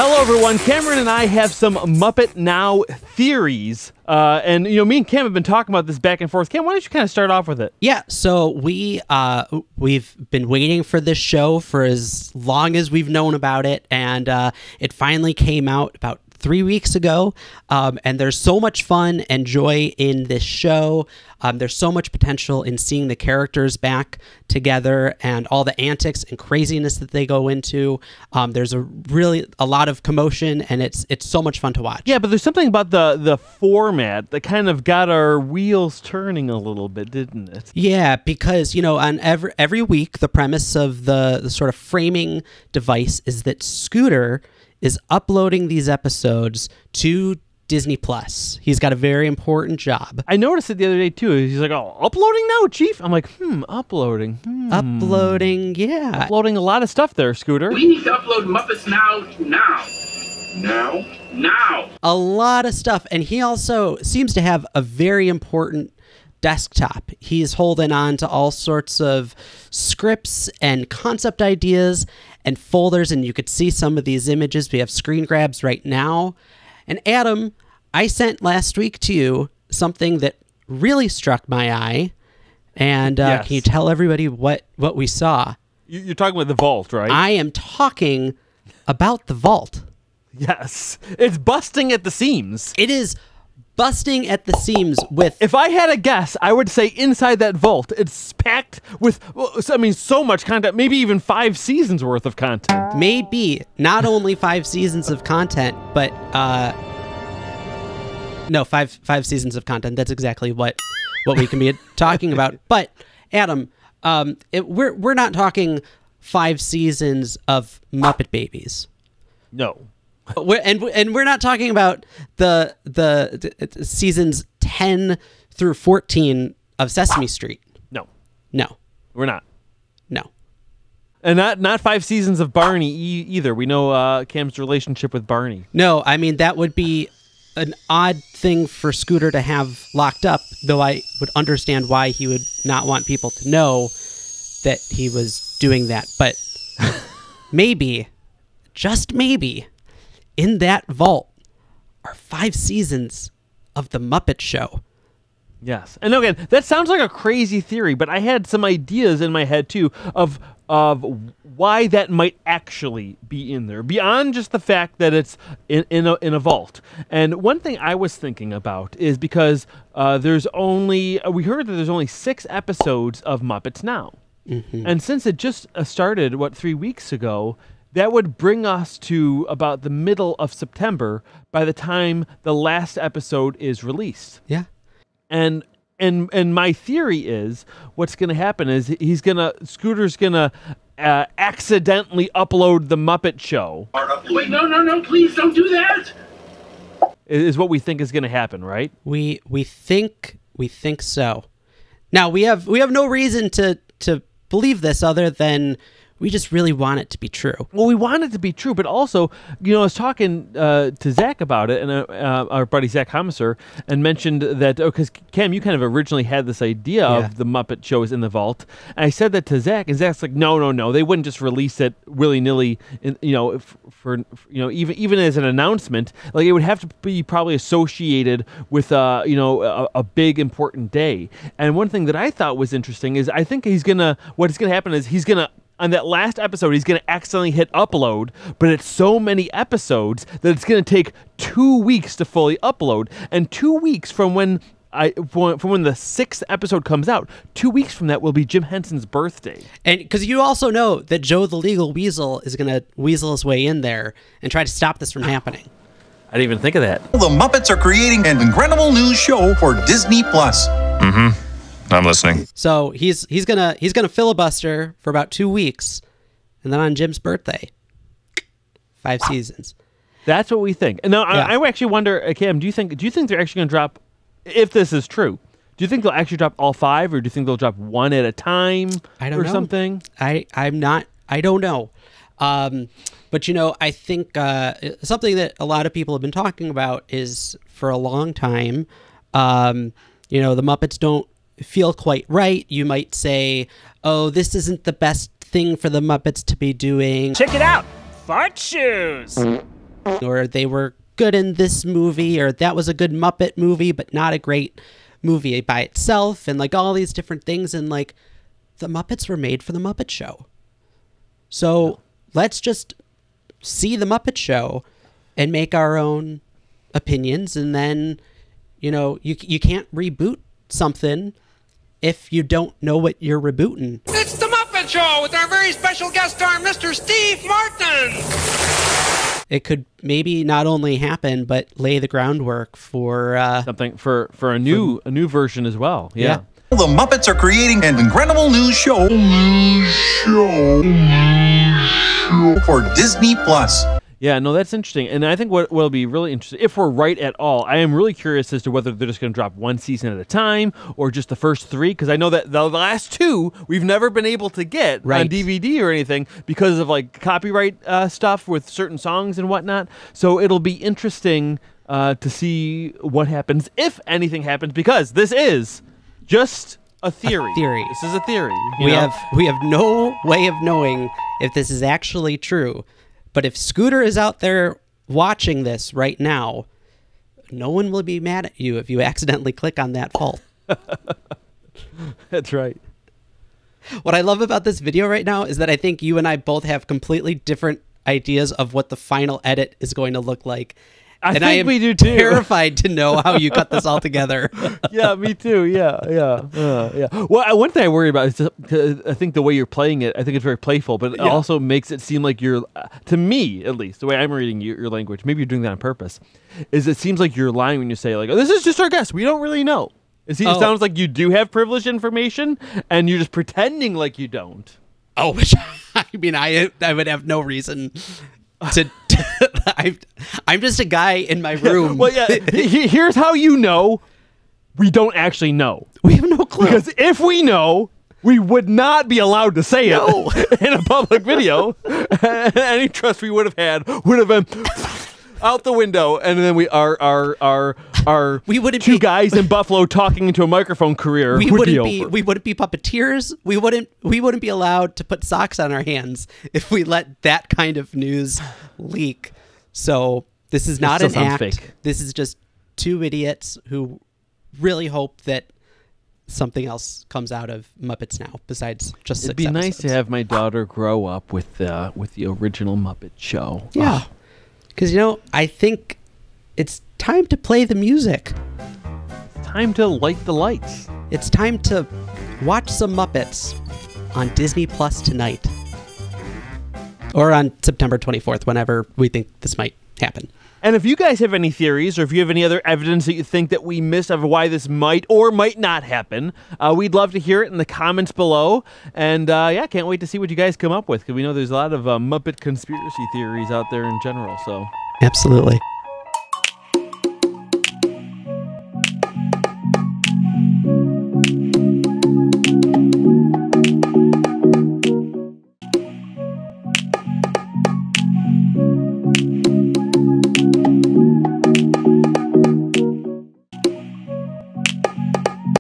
Hello, everyone. Cameron and I have some Muppet Now theories. And, me and Cam have been talking about this back and forth. Cam, why don't you kind of start off with it? Yeah, so we've been waiting for this show for as long as we've known about it, and it finally came out about 3 weeks ago, and there's so much fun and joy in this show. There's so much potential in seeing the characters back together and all the antics and craziness that they go into. There's a lot of commotion, and it's so much fun to watch. Yeah, but there's something about the format that kind of got our wheels turning a little bit, didn't it? Yeah, because, on every week, the premise of the sort of framing device is that Scooter is uploading these episodes to Disney Plus. He's got a very important job. I noticed it the other day, too. He's like, oh, uploading now, Chief? I'm like, uploading. Uploading, yeah. Uploading a lot of stuff there, Scooter. We need to upload Muppets Now. Now. A lot of stuff. And he also seems to have a very important desktop. He's holding on to all sorts of scripts and concept ideas and folders, and you could see some of these images. We have screen grabs right now. And Adam, I sent last week to you something that really struck my eye. And yes. Can you tell everybody what we saw? You're talking about the vault, right? I am talking about the vault. Yes. It's busting at the seams. It is busting at the seams with... If I had a guess, I would say inside that vault, it's packed with, so much content, maybe even 5 seasons worth of content. Maybe not only 5 seasons of content, but no, five seasons of content. That's exactly what we can be talking about. But Adam, we're not talking 5 seasons of Muppet Babies. No. We're not talking about the seasons 10 through 14 of Sesame Street. No, we're not. No, and not 5 seasons of Barney either. We know Cam's relationship with Barney. No, I mean that would be an odd thing for Scooter to have locked up. Though I would understand why he would not want people to know that he was doing that. But maybe, just maybe, in that vault are 5 seasons of The Muppet Show. Yes. And again, that sounds like a crazy theory, but I had some ideas in my head, too, of why that might actually be in there, beyond just the fact that it's in a vault. And one thing I was thinking about is because we heard that there's only 6 episodes of Muppets Now. Mm-hmm. And since it just started, 3 weeks ago, that would bring us to about the middle of September by the time the last episode is released. Yeah. And my theory is what's going to happen is Scooter's going to accidentally upload the Muppet Show. Wait, no, please don't do that. Is what we think is going to happen, right? We think so. Now we have no reason to believe this other than we just really want it to be true. Well, we want it to be true, but also, I was talking to Zach about it, and our buddy Zach Homser, and mentioned that, because Cam, you kind of originally had this idea of the Muppet Show is in the vault, and I said that to Zach, and Zach's like, no, they wouldn't just release it willy-nilly, even as an announcement. Like, it would have to be probably associated with, a big important day. And one thing that I thought was interesting is I think what's gonna happen is he's gonna, on that last episode, he's going to accidentally hit upload, but it's so many episodes that it's going to take 2 weeks to fully upload. And 2 weeks from when the 6th episode comes out, 2 weeks from that will be Jim Henson's birthday. And because you also know that Joe the Legal Weasel is going to weasel his way in there and try to stop this from happening. I didn't even think of that. The Muppets are creating an incredible new show for Disney Plus. Mm-hmm. I'm listening. So he's gonna filibuster for about 2 weeks, and then on Jim's birthday, 5 seasons. That's what we think. And now I actually wonder, Cam, do you think they're actually gonna drop, if this is true? Do you think they'll actually drop all 5, or do you think they'll drop one at a time? I don't know. Something? I don't know. But I think something that a lot of people have been talking about is for a long time. The Muppets don't feel quite right. You might say, oh, this isn't the best thing for the Muppets to be doing. Check it out. Fart shoes. or they were good in this movie, or that was a good Muppet movie, but not a great movie by itself, and like all these different things. And like the Muppets were made for the Muppet Show. So let's just see the Muppet Show and make our own opinions. And then, you can't reboot something if you don't know what you're rebooting. It's the Muppet Show with our very special guest star, Mr. Steve Martin. It could maybe not only happen, but lay the groundwork for something for a new version as well. Yeah. The Muppets are creating an incredible new show for Disney Plus. Yeah, no, that's interesting. And I think what will be really interesting, if we're right at all, I am really curious as to whether they're just going to drop one season at a time or just the first 3, because I know that the last 2 we've never been able to get on DVD or anything because of like copyright stuff with certain songs and whatnot. So it'll be interesting to see what happens, if anything happens, because this is just a theory. This is a theory. We have no way of knowing if this is actually true. But if Scooter is out there watching this right now, no one will be mad at you if you accidentally click on that fault. That's right. What I love about this video right now is that I think you and I both have completely different ideas of what the final edit is going to look like. I think we do too. Terrified to know how you cut this all together. Yeah, me too. Yeah. Well, one thing I worry about is I think the way you're playing it, I think it's very playful, but it also makes it seem like you're, to me at least, the way I'm reading your language, maybe you're doing that on purpose, is it seems like you're lying when you say like, oh, this is just our guess. We don't really know. It sounds like you do have privileged information and you're just pretending like you don't. Oh, which I mean, I would have no reason to I'm just a guy in my room. Well, yeah. Here's how you know we don't actually know. We have no clue. Because if we know, we would not be allowed to say it in a public video. Any trust we would have had would have been out the window, and then we wouldn't two guys in Buffalo talking into a microphone career would be over. We wouldn't be puppeteers. We wouldn't be allowed to put socks on our hands if we let that kind of news leak. So this is not an act. Fake. This is just 2 idiots who really hope that something else comes out of Muppets Now besides just 6 It'd be episodes. nice to have my daughter grow up with the original Muppet Show. Yeah. Because, I think it's time to play the music. Time to light the lights. It's time to watch some Muppets on Disney Plus tonight. Or on September 24th, whenever we think this might happen. And if you guys have any theories, or if you have any other evidence that you think that we missed of why this might or might not happen, we'd love to hear it in the comments below. And can't wait to see what you guys come up with, because we know there's a lot of Muppet conspiracy theories out there in general. So absolutely.